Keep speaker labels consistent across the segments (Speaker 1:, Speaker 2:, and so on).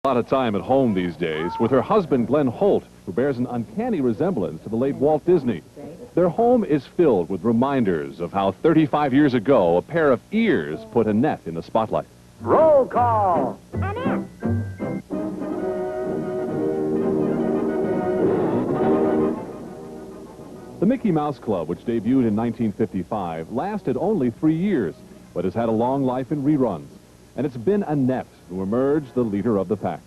Speaker 1: A lot of time at home these days with her husband, Glenn Holt, who bears an uncanny resemblance to the late Walt Disney. Their home is filled with reminders of how 35 years ago a pair of ears put Annette in the spotlight.
Speaker 2: Roll call!
Speaker 3: Annette!
Speaker 1: The Mickey Mouse Club, which debuted in 1955, lasted only 3 years, but has had a long life in reruns. And it's been Annette who emerged the leader of the pack.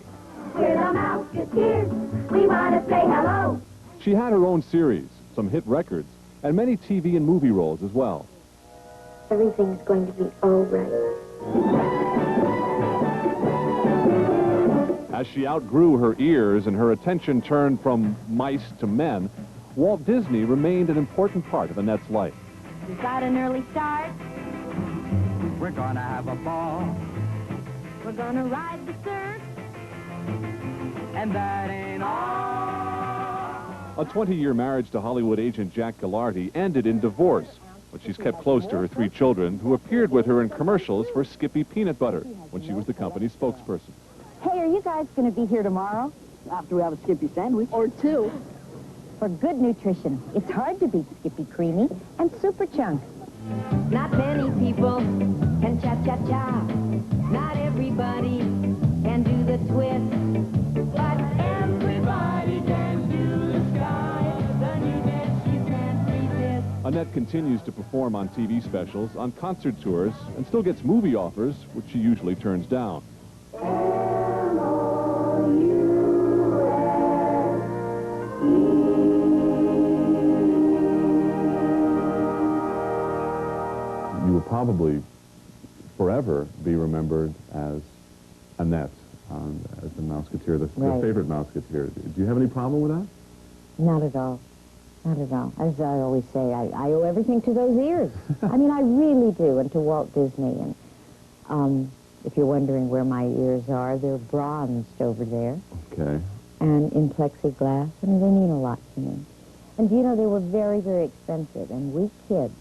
Speaker 3: We're the Mouseketeers. We want to say hello.
Speaker 1: She had her own series, some hit records, and many TV and movie roles as well.
Speaker 3: Everything's going to be all right.
Speaker 1: As she outgrew her ears and her attention turned from mice to men, Walt Disney remained an important part of Annette's life.
Speaker 4: You got an early start.
Speaker 2: We're gonna have a ball.
Speaker 4: We're gonna ride the surf.
Speaker 2: And that ain't all.
Speaker 1: A 20-year marriage to Hollywood agent Jack Gallardi ended in divorce, but she's kept close to her 3 children, who appeared with her in commercials for Skippy Peanut Butter when she was the company's spokesperson.
Speaker 4: Hey, are you guys going to be here tomorrow?
Speaker 5: After we have a Skippy sandwich.
Speaker 4: Or 2. For good nutrition, it's hard to beat Skippy Creamy and Super Chunk.
Speaker 6: Not many people can cha-cha-cha. Not everybody can do the twist. But everybody can do the sky. The new dance you can't resist.
Speaker 1: Annette continues to perform on TV specials, on concert tours, and still gets movie offers, which she usually turns down. You will probably forever be remembered as Annette, as the Mouseketeer, the favorite Mouseketeer. Do you have any problem with that?
Speaker 4: Not at all. Not at all. As I always say, I owe everything to those ears. I mean, I really do, and to Walt Disney. And if you're wondering where my ears are, they're bronzed over there.
Speaker 1: Okay.
Speaker 4: And in plexiglass. I mean, they mean a lot to me. And, you know, they were very, very expensive. And we kids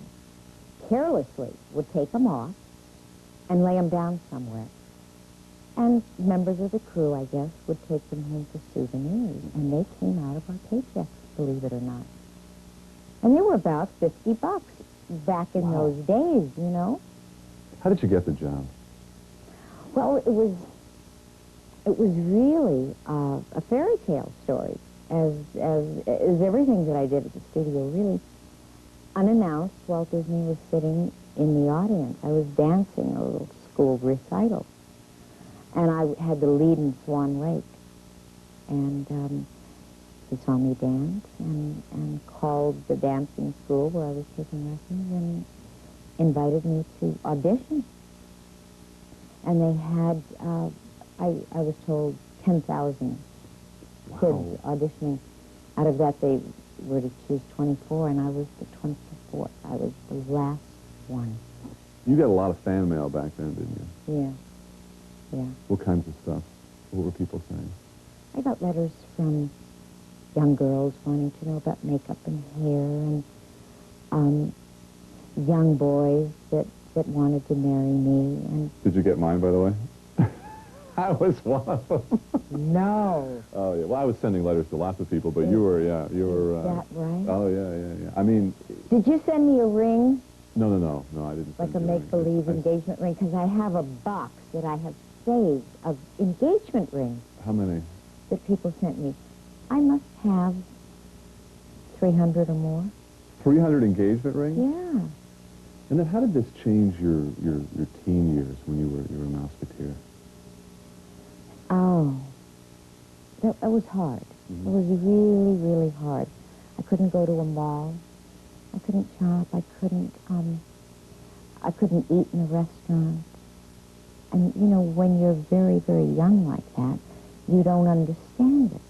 Speaker 4: carelessly would take them off and lay them down somewhere. And members of the crew, I guess, would take them home for souvenirs. And they came out of our paychecks, believe it or not. And they were about $50 back in those days, you know.
Speaker 1: How did you get the job?
Speaker 4: Well, it was really a fairy tale story, as everything that I did at the studio. Really, unannounced, Walt Disney was sitting in the audience. I was dancing a little school recital, and I had the lead in Swan Lake. And he saw me dance and called the dancing school where I was taking lessons and invited me to audition. And they had, I was told, 10,000 kids auditioning. Out of that, they were to choose 24, and I was the 24th. I was the last one.
Speaker 1: You got a lot of fan mail back then, didn't
Speaker 4: you? Yeah, yeah.
Speaker 1: What kinds of stuff? What were people saying?
Speaker 4: I got letters from young girls wanting to know about makeup and hair, and young boys that wanted to marry me. And
Speaker 1: did you get mine, by the way? I was one of them.
Speaker 4: No.
Speaker 1: Oh, yeah. Well, I was sending letters to lots of people, but you were, yeah, you were...
Speaker 4: Is that right?
Speaker 1: Oh, yeah. I mean...
Speaker 4: Did you send me a ring?
Speaker 1: No, I didn't
Speaker 4: like
Speaker 1: send
Speaker 4: a make-believe engagement ring? Because I have a box that I have saved of engagement rings.
Speaker 1: How many?
Speaker 4: That people sent me. I must have 300 or more. 300
Speaker 1: engagement rings?
Speaker 4: Yeah.
Speaker 1: And then how did this change your teen years when you were a Mouseketeer?
Speaker 4: Oh, that was hard.
Speaker 1: Mm-hmm.
Speaker 4: It was really, really hard. I couldn't go to a mall. I couldn't shop. I couldn't eat in a restaurant. And, you know, when you're very, very young like that, you don't understand it.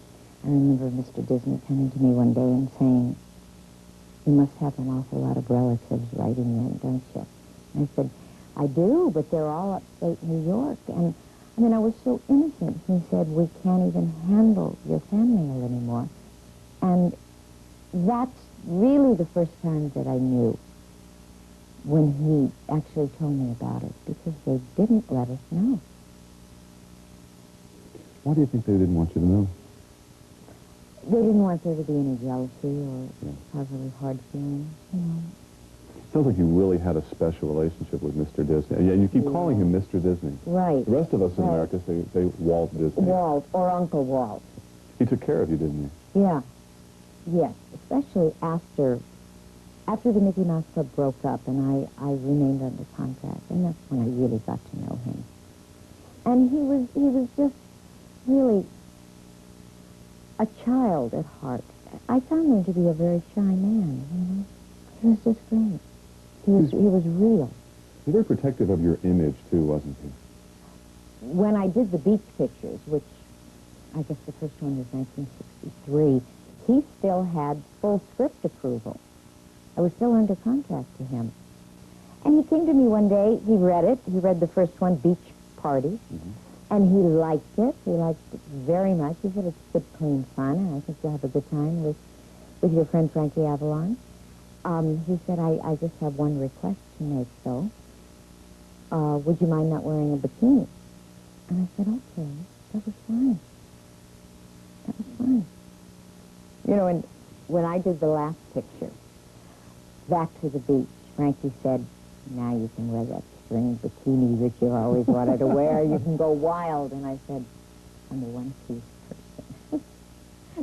Speaker 4: I remember Mr. Disney coming to me one day and saying, "You must have an awful lot of relatives right in there, don't you?" And I said, "I do, but they're all upstate New York." And I mean, I was so innocent. He said, "We can't even handle your fan mail anymore." And that's really the first time that I knew when he actually told me about it, because they didn't let us know.
Speaker 7: Why do you think they didn't want you to know?
Speaker 4: They didn't want there to be any jealousy or have really hard feelings, you know.
Speaker 7: Sounds like you really had a special relationship with Mr. Disney. Yeah, you keep calling him Mr. Disney.
Speaker 4: Right.
Speaker 7: The rest of us in America say Walt Disney.
Speaker 4: Walt, or Uncle Walt.
Speaker 7: He took care of you, didn't he?
Speaker 4: Yeah. Yes, especially after the Mickey Mouse Club broke up and I remained under contract, and that's when I really got to know him. And he was just really a child at heart. I found him to be a very shy man, you know. He was just great. He was real.
Speaker 7: He was very protective of your image, too, wasn't he?
Speaker 4: When I did the beach pictures, which I guess the first one was 1963, he still had full script approval. I was still under contract to him. And he came to me one day, he read it, he read the first one, Beach Party, and he liked it. He liked it very much. He said, it's good, clean fun, and I think you'll have a good time with your friend Frankie Avalon. He said, I just have one request to make, though. Would you mind not wearing a bikini? And I said, okay, that was fine. That was fine. You know, and when I did the last picture, Back to the Beach, Frankie said, now you can wear that string bikini that you've always wanted to wear. You can go wild. And I said, I'm a one-piece person.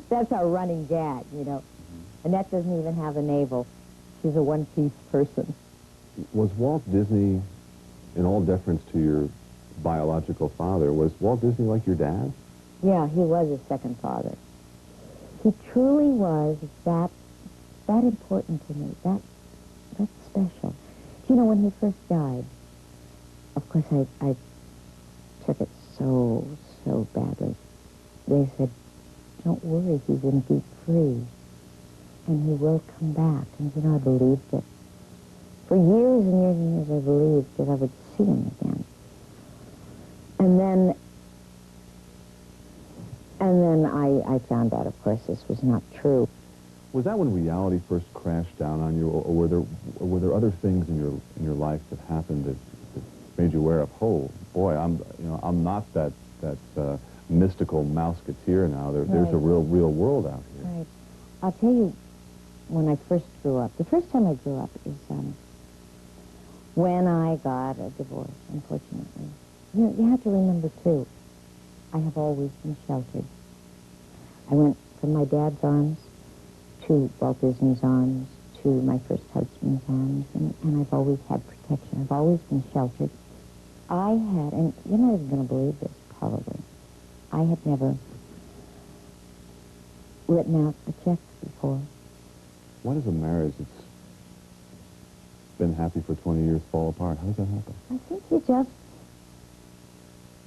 Speaker 4: That's our running gag, you know. Annette doesn't even have a navel. She's a one-piece person.
Speaker 7: Was Walt Disney, in all deference to your biological father, was Walt Disney like your dad?
Speaker 4: Yeah, he was a second father. He truly was that important to me, that's special. You know, when he first died, of course I took it so badly. They said, don't worry, he's going to be free, and he will come back. And you know, I believed it. For years and years and years I believed that I would see him again. And then I found out, of course, this was not true.
Speaker 7: Was that when reality first crashed down on you, or were there other things in your life that happened that made you aware of, oh boy, I'm not that mystical mouseketeer now. There's a real world out here.
Speaker 4: Right. I'll tell you, when I first grew up, the first time I grew up is when I got a divorce, unfortunately. You know, you have to remember too, I have always been sheltered. I went from my dad's arms to Walt Disney's arms, to my first husband's arms, and I've always had protection. I've always been sheltered. I had, and you're not even going to believe this, probably, I had never written out a check before.
Speaker 7: Why does a marriage that's been happy for 20 years fall apart? How does that happen?
Speaker 4: I think you just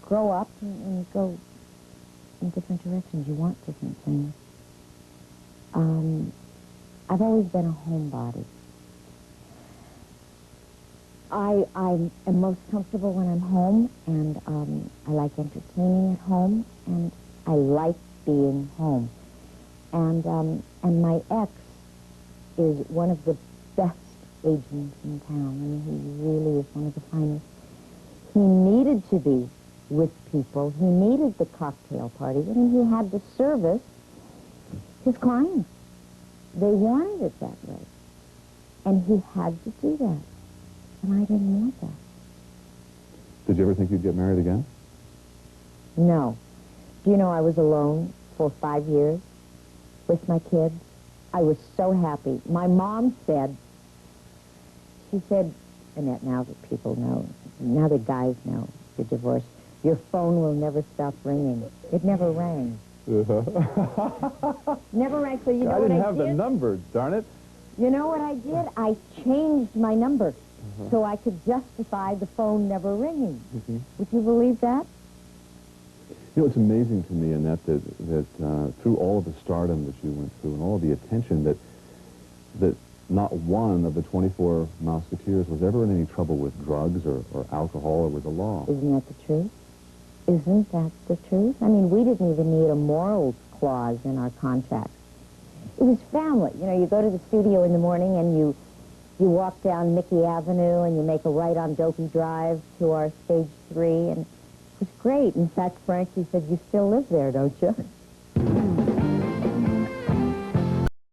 Speaker 4: grow up and go in different directions. You want different things. I've always been a homebody. I am most comfortable when I'm home, and I like entertaining at home, and I like being home. And my ex is one of the best agents in town. I mean, he really is one of the finest. He needed to be with people. He needed the cocktail parties. I mean, he had to service his clients. They wanted it that way. And he had to do that. And I didn't want that.
Speaker 7: Did you ever think you'd get married again?
Speaker 4: No. Do you know, I was alone for 5 years with my kids. I was so happy. My mom said, she said, Annette, now that people know, now that guys know you're divorced, your phone will never stop ringing. It never rang. Never rang, so you know what I did?
Speaker 7: I didn't have the number, darn it.
Speaker 4: You know what I did? I changed my number so I could justify the phone never ringing. Would you believe that?
Speaker 7: You know, it's amazing to me, Annette, that through all of the stardom that you went through and all of the attention that not one of the 24 Mouseketeers was ever in any trouble with drugs or alcohol or with the law.
Speaker 4: Isn't that the truth? Isn't that the truth? I mean, we didn't even need a morals clause in our contract. It was family. You know, you go to the studio in the morning and you walk down Mickey Avenue and you make a right on Dopey Drive to our stage 3, and was great. In fact, Frankie said, "You still live there, don't you?"